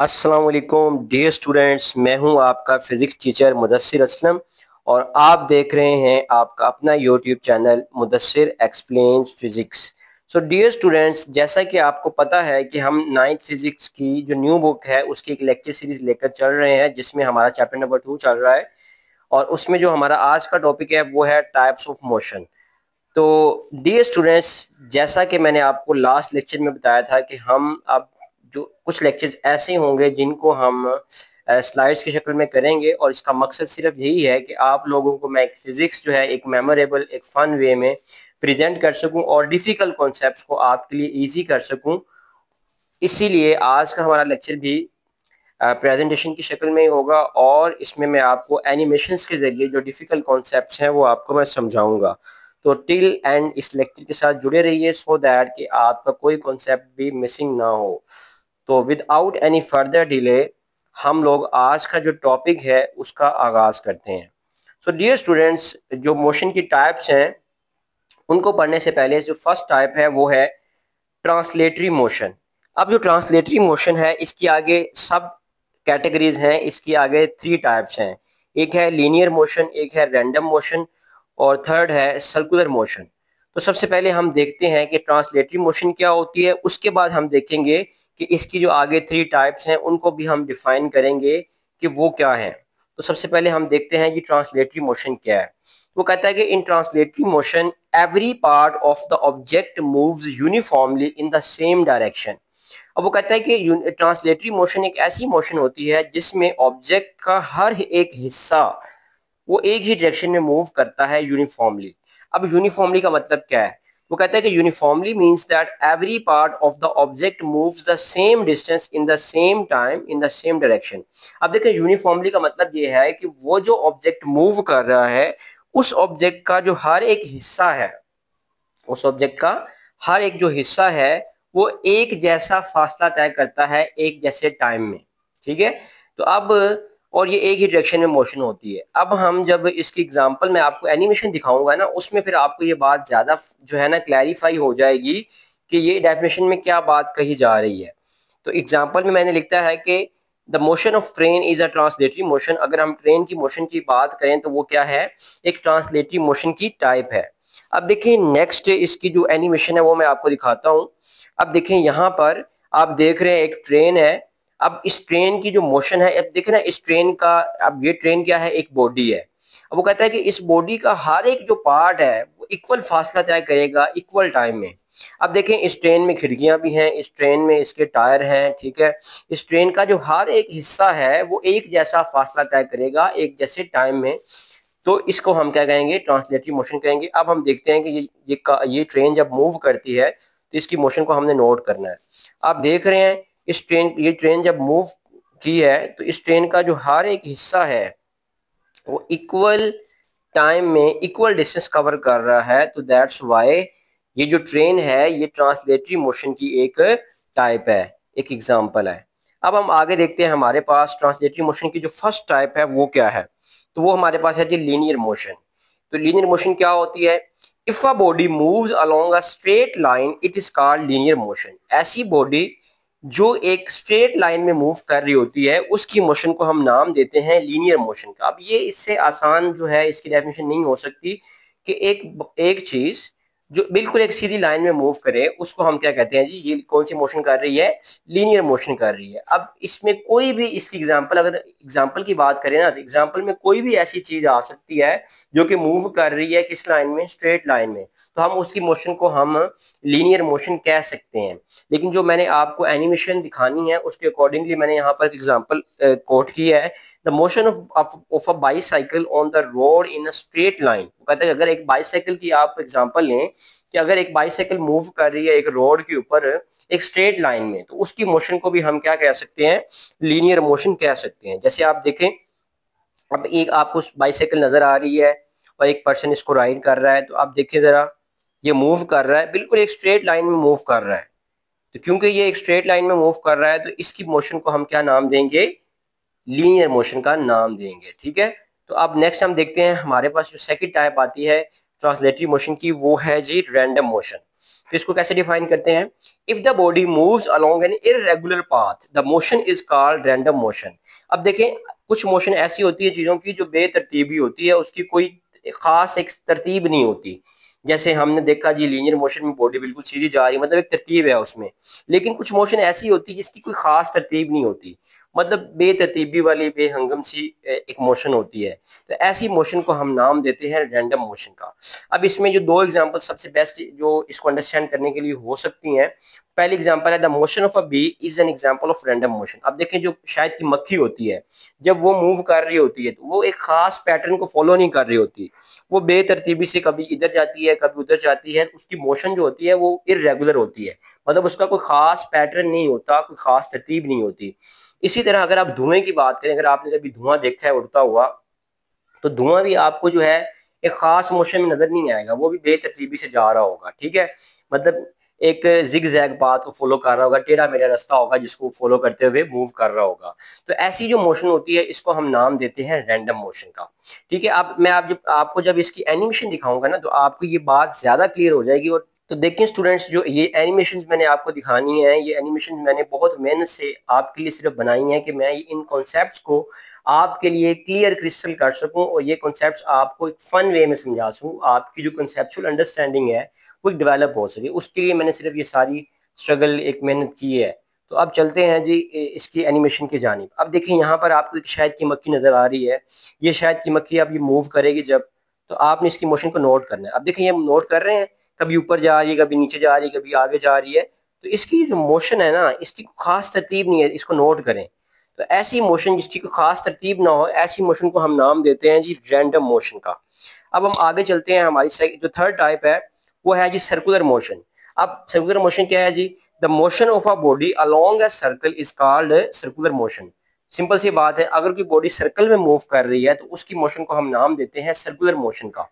अस्सलाम वालेकुम dear students, मैं हूं आपका फिज़िक्स टीचर मुदस्सिर असलम और आप देख रहे हैं आपका अपना YouTube channel Mudassir explains physics. So dear students, जैसा कि आपको पता है कि हम नाइन्थ फिज़िक्स की जो न्यू बुक है उसकी एक लेक्चर सीरीज़ लेकर चल रहे हैं, जिसमें हमारा चैप्टर नंबर 2 चल रहा है और उसमें जो हमारा आज का टॉपिक है वो है टाइप्स ऑफ मोशन। तो डियर स्टूडेंट्स, जैसा कि मैंने आपको लास्ट लेक्चर में बताया था कि हम अब जो कुछ लेक्चर्स ऐसे होंगे जिनको हम स्लाइड्स की शक्ल में करेंगे और इसका मकसद सिर्फ यही है कि आप लोगों को मैं एक फ़िज़िक्स जो है एक मेमोरेबल एक फ़न वे में प्रेजेंट कर सकूं और डिफ़िकल्ट कॉन्सेप्ट्स को आपके लिए इजी कर सकूं। इसीलिए आज का हमारा लेक्चर भी प्रेजेंटेशन की शक्ल में ही होगा और इसमें मैं आपको एनिमेशंस के ज़रिए जो डिफ़िकल्ट कॉन्सेप्ट्स हैं वो आपको मैं समझाऊंगा। तो टिल एंड इस लेक्चर के साथ जुड़े रहिए सो दैट कि आपका कोई कॉन्सेप्ट भी मिसिंग ना हो। तो विदाउट एनी फर्दर डिले हम लोग आज का जो टॉपिक है उसका आगाज़ करते हैं। सो डियर स्टूडेंट्स, जो मोशन की टाइप्स हैं उनको पढ़ने से पहले जो फर्स्ट टाइप है वो है ट्रांसलेटरी मोशन। अब जो ट्रांसलेटरी मोशन है इसकी आगे सब कैटेगरीज हैं, इसकी आगे थ्री टाइप्स हैं। एक है लीनियर मोशन, एक है रैंडम मोशन और थर्ड है सर्कुलर मोशन। तो सबसे पहले हम देखते हैं कि ट्रांसलेटरी मोशन क्या होती है, उसके बाद हम देखेंगे कि इसकी जो आगे थ्री टाइप्स हैं उनको भी हम डिफाइन करेंगे कि वो क्या है। तो सबसे पहले हम देखते हैं कि ट्रांसलेटरी मोशन क्या है। वो कहता है कि in translatory motion every part of the object moves uniformly in the same direction. अब वो कहता है कि ट्रांसलेटरी मोशन एक ऐसी मोशन होती है जिसमें ऑब्जेक्ट का हर एक हिस्सा वो एक ही डायरेक्शन में मूव करता है यूनिफॉर्मली। अब यूनिफॉर्मली का मतलब क्या है? वो कहता है कि uniformly means that every part of the object moves the same distance in the same time in the same direction. अब देखिए, यूनिफॉर्मली का मतलब ये है कि वो जो ऑब्जेक्ट मूव कर रहा है उस ऑब्जेक्ट का जो हर एक हिस्सा है, उस ऑब्जेक्ट का हर एक जो हिस्सा है वो एक जैसा फासला तय करता है एक जैसे टाइम में। ठीक है? तो अब और ये एक ही डायरेक्शन में मोशन होती है। अब हम जब इसकी एग्जांपल में आपको एनिमेशन दिखाऊंगा ना, उसमें फिर आपको ये बात ज़्यादा जो है ना क्लैरिफाई हो जाएगी कि ये डेफिनेशन में क्या बात कही जा रही है। तो एग्जांपल में मैंने लिखा है कि the motion of train is a translatory motion. अगर हम ट्रेन की मोशन की बात करें तो वो क्या है? एक ट्रांसलेटरी मोशन की टाइप है। अब देखिए, नेक्स्ट इसकी जो एनिमेशन है वो मैं आपको दिखाता हूँ। अब देखें, यहाँ पर आप देख रहे हैं एक ट्रेन है। अब इस ट्रेन की जो मोशन है, अब देखें ना इस ट्रेन का, अब ये ट्रेन क्या है? एक बॉडी है। अब वो कहता है कि इस बॉडी का हर एक जो पार्ट है वो इक्वल फासला तय करेगा इक्वल टाइम में। अब देखें, इस ट्रेन में खिड़कियां भी हैं, इस ट्रेन में इसके टायर हैं। ठीक है? इस ट्रेन का जो हर एक हिस्सा है वो एक जैसा फासला तय करेगा एक जैसे टाइम में। तो इसको हम क्या कहेंगे? ट्रांसलेटरी मोशन कहेंगे। अब हम देखते हैं कि ये ट्रेन जब मूव करती है तो इसकी मोशन को हमने नोट करना है। आप देख रहे हैं ये ट्रेन जब मूव की है तो इस ट्रेन का जो हर एक हिस्सा है वो इक्वल टाइम में इक्वल डिस्टेंस कवर कर रहा है। तो दैट्स वाई ये जो ट्रेन है ये ट्रांसलेटरी मोशन की एक टाइप है, एक एग्जांपल है। अब हम आगे देखते हैं, हमारे पास ट्रांसलेटरी मोशन की जो फर्स्ट टाइप है वो क्या है? तो वो हमारे पास है जी लीनियर मोशन। तो लीनियर मोशन क्या होती है? If a body moves along a straight line it is called linear motion. ऐसी बॉडी जो एक स्ट्रेट लाइन में मूव कर रही होती है उसकी मोशन को हम नाम देते हैं लीनियर मोशन का। अब ये इससे आसान जो है इसकी डेफिनेशन नहीं हो सकती कि एक एक चीज जो बिल्कुल एक सीधी लाइन में मूव करे उसको हम क्या कहते हैं जी? ये कौन सी मोशन कर रही है? लीनियर मोशन कर रही है। अब इसमें कोई भी इसकी एग्जांपल, अगर एग्जांपल की बात करें ना तो एग्जांपल में कोई भी ऐसी चीज आ सकती है जो कि मूव कर रही है किस लाइन में? स्ट्रेट लाइन में। तो हम उसकी मोशन को हम लीनियर मोशन कह सकते हैं। लेकिन जो मैंने आपको एनिमेशन दिखानी है उसके अकॉर्डिंगली मैंने यहाँ पर एग्जांपल कोट की है। The motion of a bicycle on the road in a straight line. कहते हैं अगर एक बाईसाइकिल की आप एग्जांपल लें कि अगर एक बाईसाइकिल मूव कर रही है एक रोड के ऊपर एक स्ट्रेट लाइन में, तो उसकी मोशन को भी हम क्या कह सकते हैं? लीनियर मोशन कह सकते हैं। जैसे आप देखें, अब एक आपको बाईसाइकिल नजर आ रही है और एक पर्सन इसको राइड कर रहा है। तो आप देखिए जरा, ये मूव कर रहा है, बिल्कुल एक स्ट्रेट लाइन में मूव कर रहा है। तो क्योंकि ये एक स्ट्रेट लाइन में मूव कर रहा है तो इसकी मोशन को हम क्या नाम देंगे? लीनियर मोशन का नाम देंगे। ठीक है? तो अब नेक्स्ट हम देखते हैं, हमारे पास जो सेकंड टाइप आती है ट्रांसलेटरी मोशन की वो है जी रैंडम मोशन। तो इसको कैसे डिफाइन करते हैं? If the body moves along an irregular path the motion is called random motion. अब देखें, कुछ मोशन ऐसी होती है चीजों की जो बेतरतीबी होती है, उसकी कोई खास एक तरतीब नहीं होती। जैसे हमने देखा जी लीनियर मोशन में बॉडी बिल्कुल सीधी जा रही है, मतलब एक तरतीब है उसमें। लेकिन कुछ मोशन ऐसी होती है जिसकी कोई खास तरतीब नहीं होती, मतलब बेतरतीबी वाली बेहंगम सी एक मोशन होती है। तो ऐसी मोशन को हम नाम देते हैं रैंडम मोशन का। अब इसमें जो दो एग्जांपल सबसे बेस्ट जो इसको अंडरस्टैंड करने के लिए हो सकती हैं, पहली एग्जांपल है the motion of a bee is an example of random motion. अब देखें, जो शायद की मक्खी होती है, जब वो मूव कर रही होती है तो वो एक खास पैटर्न को फॉलो नहीं कर रही होती, वो बेतरतीबी से कभी इधर जाती है कभी उधर जाती है। उसकी मोशन जो होती है वो इररेगुलर होती है, मतलब उसका कोई खास पैटर्न नहीं होता, कोई खास तरतीब नहीं होती। इसी तरह अगर आप धुएं की बात करें, अगर आपने कभी धुआं देखा है उड़ता हुआ, तो धुआं भी आपको जो है एक खास मोशन में नजर नहीं आएगा, वो भी बेतरतीबी से जा रहा होगा, ठीक है। मतलब एक जिग जैग पाथ को फॉलो कर रहा होगा, टेढ़ा मेढ़ा रास्ता होगा जिसको फॉलो करते हुए मूव कर रहा होगा। तो ऐसी जो मोशन होती है इसको हम नाम देते हैं रैंडम मोशन का, ठीक है। अब मैं आपको जब इसकी एनिमेशन दिखाऊंगा ना, तो आपको ये बात ज्यादा क्लियर हो जाएगी। और तो देखिए स्टूडेंट्स, जो ये एनिमेशंस मैंने आपको दिखानी है, ये एनिमेशंस मैंने बहुत मेहनत से आपके लिए सिर्फ बनाई है कि मैं इन कॉन्सेप्ट्स को आपके लिए क्लियर क्रिस्टल कर सकूं, और ये कॉन्सेप्ट्स आपको एक फन वे में समझा सकूं, आपकी जो कंसेप्चुअल अंडरस्टैंडिंग है वो डेवलप हो सके। उसके लिए मैंने सिर्फ ये सारी स्ट्रगल एक मेहनत की है। तो अब चलते हैं जी इसकी एनिमेशन की जानिब। अब देखिए यहाँ पर आपको एक शायद की मक्खी नजर आ रही है, ये शायद की मक्खी अब ये मूव करेगी जब, तो आपने इसकी मोशन को नोट करना है। अब देखिए ये नोट कर रहे हैं, कभी ऊपर जा रही है, कभी नीचे जा रही है, कभी आगे जा रही है। तो इसकी जो मोशन है ना, इसकी खास तरतीब नहीं है, इसको नोट करें। तो ऐसी मोशन जिसकी कोई खास तरतीब ना हो, ऐसी मोशन को हम नाम देते हैं जी रैंडम मोशन का। अब हम आगे चलते हैं, हमारी जो थर्ड टाइप है वो है जी सर्कुलर मोशन। अब सर्कुलर मोशन क्या है जी? The motion of a body along a circle is called circular motion. Simple सी बात है, अगर कोई बॉडी सर्कल में मूव कर रही है तो उसकी मोशन को हम नाम देते हैं सर्कुलर मोशन का।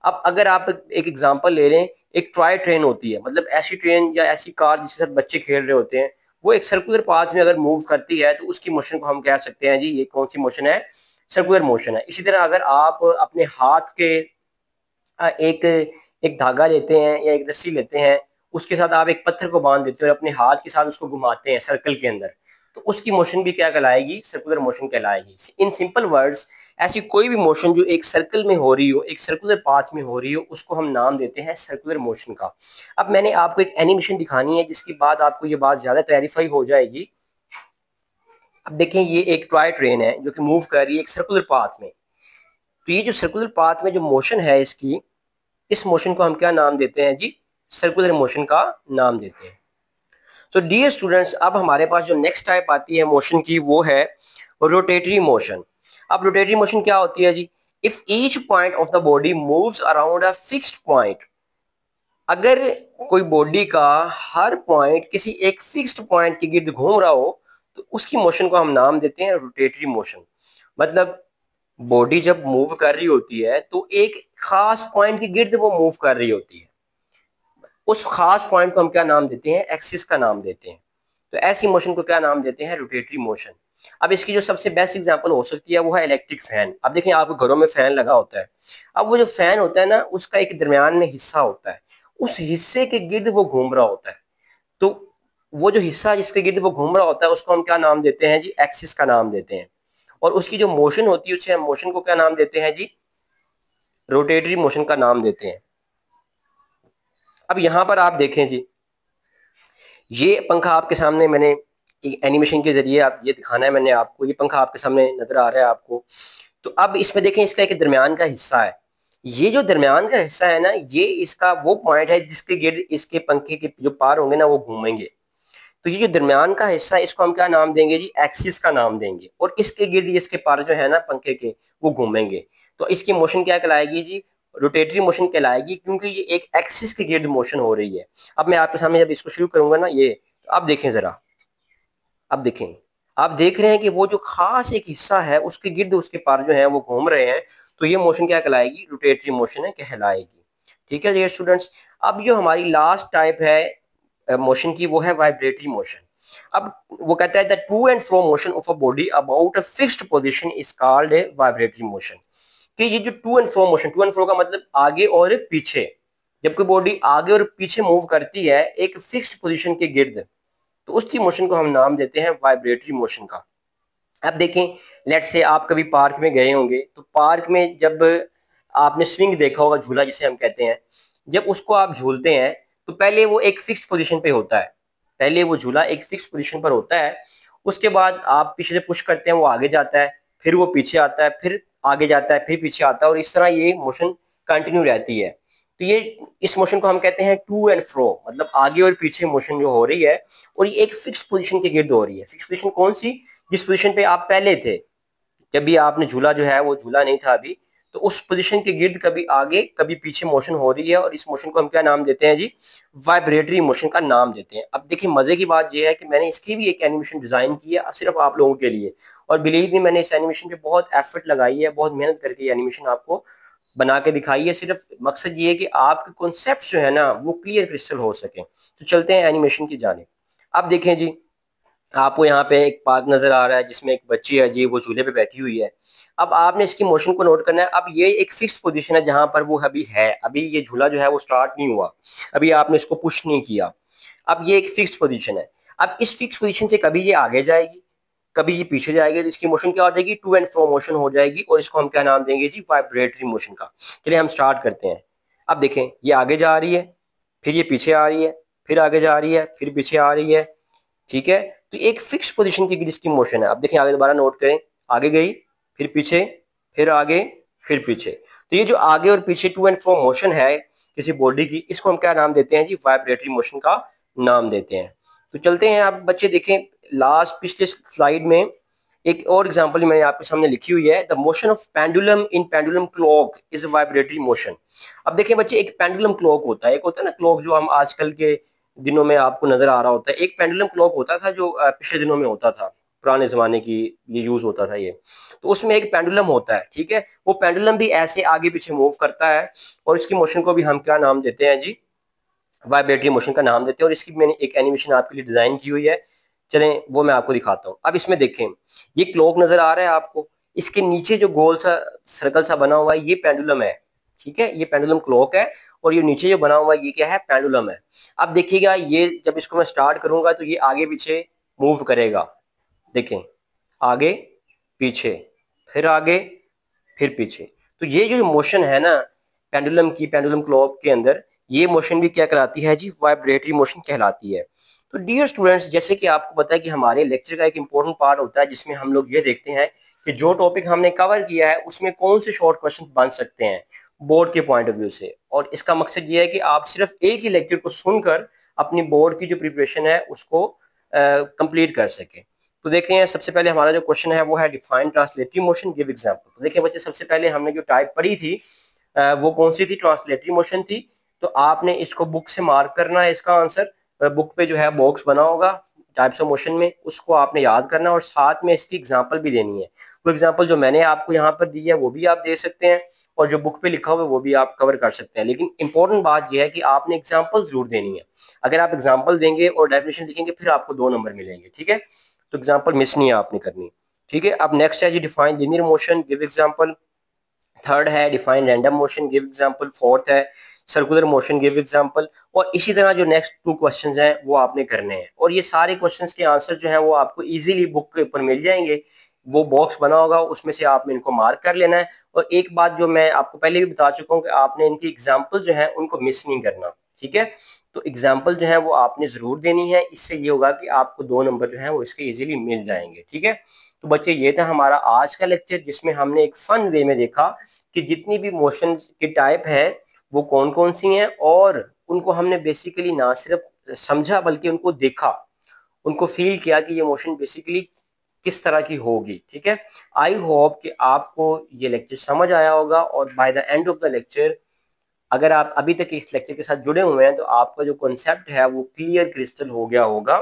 अब अगर आप एक एग्जांपल ले लें, एक टॉय ट्रेन होती है, मतलब ऐसी ट्रेन या ऐसी कार जिसके साथ बच्चे खेल रहे होते हैं, वो एक सर्कुलर पाथ में अगर मूव करती है तो उसकी मोशन को हम कह सकते हैं जी ये कौन सी मोशन है? सर्कुलर मोशन है। इसी तरह अगर आप अपने हाथ के एक एक धागा लेते हैं या एक रस्सी लेते हैं, उसके साथ आप एक पत्थर को बांध देते हो और अपने हाथ के साथ उसको घुमाते हैं सर्कल के अंदर, तो उसकी मोशन भी क्या कहलाएगी? सर्कुलर मोशन कहलाएगी। इन सिंपल वर्ड्स, ऐसी कोई भी मोशन जो एक सर्कल में हो रही हो, एक सर्कुलर पाथ में हो रही हो, उसको हम नाम देते हैं सर्कुलर मोशन का। अब मैंने आपको एक एनिमेशन दिखानी है जिसके बाद आपको ये बात ज्यादा क्लैरिफाई हो जाएगी। अब देखें, ये एक टॉय ट्रेन है जो कि मूव कर रही है एक सर्कुलर पाथ में। तो ये जो सर्कुलर पाथ में जो मोशन है इसकी, इस मोशन को हम क्या नाम देते हैं जी? सर्कुलर मोशन का नाम देते हैं। तो डियर स्टूडेंट्स, अब हमारे पास जो नेक्स्ट टाइप आती है मोशन की वो है रोटेटरी मोशन। अब रोटेटरी मोशन क्या होती है जी? If each point of the body moves around a fixed point, अगर कोई बॉडी का हर पॉइंट किसी एक फिक्स्ड पॉइंट के गिर्द घूम रहा हो तो उसकी मोशन को हम नाम देते हैं रोटेटरी मोशन। मतलब बॉडी जब मूव कर रही होती है तो एक खास पॉइंट के गिर्द वो मूव कर रही होती है, उस खास पॉइंट को हम क्या नाम देते हैं? एक्सिस का नाम देते हैं। तो ऐसी मोशन को क्या नाम देते हैं? Rotatory motion. अब इसकी जो सबसे बेस्ट एग्जांपल हो सकती है वो है इलेक्ट्रिक फैन। अब देखिए, आपके घरों में फैन लगा होता है, अब वो जो फैन होता है ना, उसका एक दरमियान में हिस्सा होता है, उस हिस्से के गिर्द वो घूम रहा होता है। तो वो जो हिस्सा जिसके गिर्द वो घूम रहा होता है उसको हम क्या नाम देते हैं जी? एक्सिस का नाम देते हैं। और उसकी जो मोशन होती है उसे हम मोशन को क्या नाम देते हैं जी? रोटेटरी मोशन का नाम देते हैं। अब यहां पर आप देखें जी, ये पंखा आपके सामने मैंने एक एनिमेशन के जरिए आप ये दिखाना है मैंने आपको, ये पंखा आपके सामने नजर आ रहा है आपको। तो अब इसमें देखें, इसका एक दरमियान का हिस्सा है। ये जो दरमियान का हिस्सा है ना, ये इसका वो पॉइंट है जिसके गिर्द इसके पंखे के जो पार होंगे ना वो घूमेंगे। तो ये जो दरमियान का हिस्सा है इसको हम क्या नाम देंगे जी? एक्सिस का नाम देंगे। और इसके गिर्द इसके पार जो है ना पंखे के, वो घूमेंगे। तो इसकी मोशन क्या कहलाएगी जी? रोटेटरी मोशन कहलाएगी, क्योंकि ये एक एक्सिस के गिर्द मोशन हो रही है। अब मैं आपके सामने जब इसको शुरू करूंगा ना, ये तो आप देखें जरा, अब देखें, आप देख रहे हैं कि वो जो खास एक हिस्सा है उसके गिर्द उसके पार जो है वो घूम रहे हैं। तो ये मोशन क्या कहलाएगी? रोटेटरी मोशन है कहलाएगी। ठीक है जी स्टूडेंट्स। अब जो हमारी लास्ट टाइप है मोशन की वो है वाइब्रेटरी मोशन। अब वो कहता है the to and fro motion of a body about a fixed position is called a vibratory motion. कि ये जो to and fro motion, to and fro का मतलब आगे और पीछे, जब कोई बॉडी आगे और पीछे मूव करती है एक फिक्स्ड पोजीशन के गिर्द, तो उसकी मोशन को हम नाम देते हैं वाइब्रेटरी मोशन का। अब देखें, लेट से आप कभी पार्क में गए होंगे, तो पार्क में जब आपने स्विंग देखा होगा, झूला जिसे हम कहते हैं, जब उसको आप झूलते हैं तो पहले वो एक फिक्स्ड पोजीशन पे होता है, पहले वो झूला एक फिक्स्ड पोजीशन पर होता है, उसके बाद आप पीछे से पुश करते हैं, वो आगे जाता है, फिर वो पीछे आता है, फिर आगे जाता है, फिर पीछे आता है, और इस तरह ये मोशन कंटिन्यू रहती है। तो ये इस मोशन को हम कहते हैं टू एंड फ्रो, मतलब आगे और पीछे मोशन जो हो रही है, और ये एक फिक्स्ड पोजीशन के गिर्द हो रही है। फिक्स्ड पोजीशन कौन सी? जिस पोजीशन पे आप पहले थे, जब भी आपने झूला जो है वो झूला नहीं था अभी, तो उस पोजीशन के गिर्द कभी आगे कभी पीछे मोशन हो रही है, और इस मोशन को हम क्या नाम देते हैं जी? वाइब्रेटरी मोशन का नाम देते हैं। अब देखिए, मजे की बात यह है कि मैंने इसकी भी एक एनिमेशन डिजाइन की है सिर्फ आप लोगों के लिए, और बिलीव मी, मैंने इस एनिमेशन पे बहुत एफर्ट लगाई है, बहुत मेहनत करके ये एनिमेशन आपको बना के दिखाई है। सिर्फ मकसद ये है कि आपके कॉन्सेप्ट जो है ना वो क्लियर क्रिस्टल हो सके। तो चलते हैं एनिमेशन की जानिब। अब देखें जी, आपको यहाँ पे एक पार्क नजर आ रहा है जिसमें एक बच्ची है जी, वो झूले पे बैठी हुई है। अब आपने इसकी मोशन को नोट करना है। अब ये एक फिक्स पोजीशन है जहां पर वो अभी है, अभी ये झूला जो है वो स्टार्ट नहीं हुआ, अभी आपने इसको पुश नहीं किया। अब ये एक फिक्स पोजीशन है। अब इस फिक्स पोजीशन से कभी ये आगे जाएगी, कभी ये पीछे जाएगी, तो इसकी मोशन क्या हो जाएगी? टू एंड फ्रो मोशन हो जाएगी, और इसको हम क्या नाम देंगे जी? वाइब्रेटरी मोशन का। चलिए हम स्टार्ट करते हैं। अब देखें, ये आगे जा रही है, फिर ये पीछे आ रही है, फिर आगे जा रही है, फिर पीछे आ रही है, ठीक है। तो एक फिक्स पोजीशन की इसकी मोशन है। अब देखें, आगे दोबारा नोट करें, आगे गई, फिर पीछे, फिर आगे, फिर पीछे। तो ये जो आगे और पीछे टू एंड फ्रो मोशन है किसी बॉडी की, इसको हम क्या नाम देते हैं जी? वाइब्रेटरी मोशन का नाम देते हैं। तो चलते हैं, आप बच्चे देखें, लास्ट पिछले स्लाइड में एक और एग्जांपल मैंने आपके सामने लिखी हुई है, the motion of pendulum in pendulum clock is vibratory motion. अब देखिए बच्चे, एक पेंडुलम क्लॉक होता है, एक होता है ना क्लॉक जो हम आजकल के दिनों में आपको नजर आ रहा होता है। एक पेंडुलम क्लॉक होता था जो पिछले दिनों में होता था, पुराने जमाने की ये यूज होता था ये। तो उसमें एक पेंडुलम होता है, ठीक है। वो पेंडुलम भी ऐसे आगे पीछे मूव करता है, और इसकी मोशन को भी हम क्या नाम देते हैं जी? वाइब्रेटरी मोशन का नाम देते हैं। और इसकी मैंने एक एनिमेशन आपके लिए डिजाइन की हुई है, चलें वो मैं आपको दिखाता हूँ। अब इसमें देखें, ये क्लॉक नजर आ रहा है आपको, इसके नीचे जो गोल सा सर्कल सा बना हुआ है ये पेंडुलम है, ठीक है। ये पेंडुलम क्लॉक है, और ये नीचे जो बना हुआ है ये क्या है? पेंडुलम है। अब देखिएगा, ये जब इसको मैं स्टार्ट करूंगा तो ये आगे पीछे मूव करेगा, देखें, आगे पीछे, फिर आगे, फिर पीछे। तो ये जो मोशन है ना पेंडुलम की, पेंडुलम क्लॉक के अंदर, ये मोशन भी क्या कहलाती है जी? वाइब्रेटरी मोशन कहलाती है। तो डियर स्टूडेंट्स, जैसे कि आपको पता है कि हमारे लेक्चर का एक इंपॉर्टेंट पार्ट होता है जिसमें हम लोग ये देखते हैं कि जो टॉपिक हमने कवर किया है उसमें कौन से शॉर्ट क्वेश्चन बन सकते हैं बोर्ड के पॉइंट ऑफ व्यू से। और इसका मकसद ये है कि आप सिर्फ एक ही लेक्चर को सुनकर अपनी बोर्ड की जो प्रिपरेशन है उसको कंप्लीट कर सके। तो देखते हैं, सबसे पहले हमारा जो क्वेश्चन है वो है define translatory motion, give example. तो देखिए बच्चे, सबसे पहले हमने जो टाइप पढ़ी थी वो कौन सी थी? ट्रांसलेटरी मोशन थी। तो आपने इसको बुक से मार्क करना है, इसका आंसर बुक पे जो है बॉक्स बना होगा टाइप्स ऑफ मोशन में, उसको आपने याद करना है, और साथ में इसकी एग्जांपल भी देनी है। वो एग्जांपल जो मैंने आपको यहाँ पर दी है वो भी आप दे सकते हैं, और जो बुक पे लिखा हुआ है वो भी आप कवर कर सकते हैं। लेकिन इंपॉर्टेंट बात यह है कि आपने एग्जाम्पल जरूर देनी है। अगर आप एग्जाम्पल देंगे और डेफिनेशन लिखेंगे फिर आपको 2 नंबर मिलेंगे, ठीक है। तो एग्जाम्पल मिस नहीं है आपने करनी, ठीक है। अब नेक्स्ट है जी define linear motion, give example. Third है define random motion, give example. Fourth है सर्कुलर मोशन, गिव एग्जांपल। और इसी तरह जो नेक्स्ट 2 क्वेश्चंस हैं वो आपने करने हैं, और ये सारे क्वेश्चंस के आंसर जो हैं वो आपको इजीली बुक के ऊपर मिल जाएंगे। वो बॉक्स बना होगा, उसमें से आपने इनको मार्क कर लेना है। और एक बात जो मैं आपको पहले भी बता चुका हूँ कि आपने इनकी एग्जाम्पल जो है उनको मिस नहीं करना, ठीक है। तो एग्जाम्पल जो है वो आपने जरूर देनी है, इससे ये होगा कि आपको 2 नंबर जो है वो इसके इजीली मिल जाएंगे, ठीक है। तो बच्चे, ये था हमारा आज का लेक्चर जिसमें हमने एक फन वे में देखा कि जितनी भी मोशन की टाइप है वो कौन कौन सी हैं, और उनको हमने बेसिकली ना सिर्फ समझा बल्कि उनको देखा, उनको फील किया कि ये मोशन बेसिकली किस तरह की होगी, ठीक है। आई होप कि आपको ये लेक्चर समझ आया होगा, और by the end of the lecture, अगर आप अभी तक इस लेक्चर के साथ जुड़े हुए हैं तो आपका जो कॉन्सेप्ट है वो क्लियर क्रिस्टल हो गया होगा।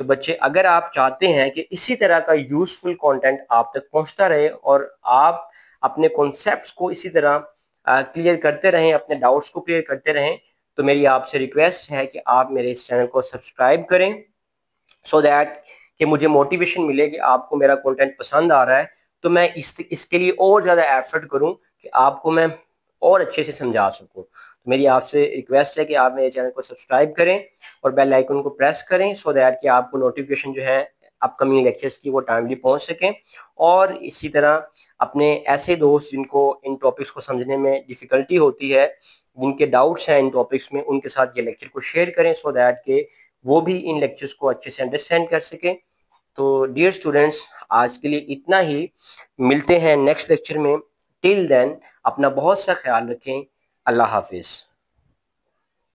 तो बच्चे, अगर आप चाहते हैं कि इसी तरह का यूजफुल कंटेंट आप तक पहुंचता रहे, और आप अपने कॉन्सेप्ट्स को इसी तरह क्लियर करते रहें, अपने डाउट्स को क्लियर करते रहें, तो मेरी आपसे रिक्वेस्ट है कि आप मेरे इस चैनल को सब्सक्राइब करें, सो दैट कि मुझे मोटिवेशन मिले कि आपको मेरा कंटेंट पसंद आ रहा है, तो मैं इसके लिए और ज़्यादा एफर्ट करूं कि आपको मैं और अच्छे से समझा सकूँ। तो मेरी आपसे रिक्वेस्ट है कि आप मेरे चैनल को सब्सक्राइब करें और बेल आइकन को प्रेस करें, सो दैट कि आपको नोटिफिकेशन जो है अपकमिंग लेक्चर्स की वो टाइमली पहुंच सकें। और इसी तरह अपने ऐसे दोस्त जिनको इन टॉपिक्स को समझने में डिफ़िकल्टी होती है, जिनके डाउट्स हैं इन टॉपिक्स में, उनके साथ ये लेक्चर को शेयर करें, सो दैट कि वो भी इन लेक्चर्स को अच्छे से अंडरस्टैंड कर सकें। तो डियर स्टूडेंट्स, आज के लिए इतना ही। मिलते हैं नेक्स्ट लेक्चर में। टिल देन अपना बहुत सा ख्याल रखें। अल्लाह हाफिज़।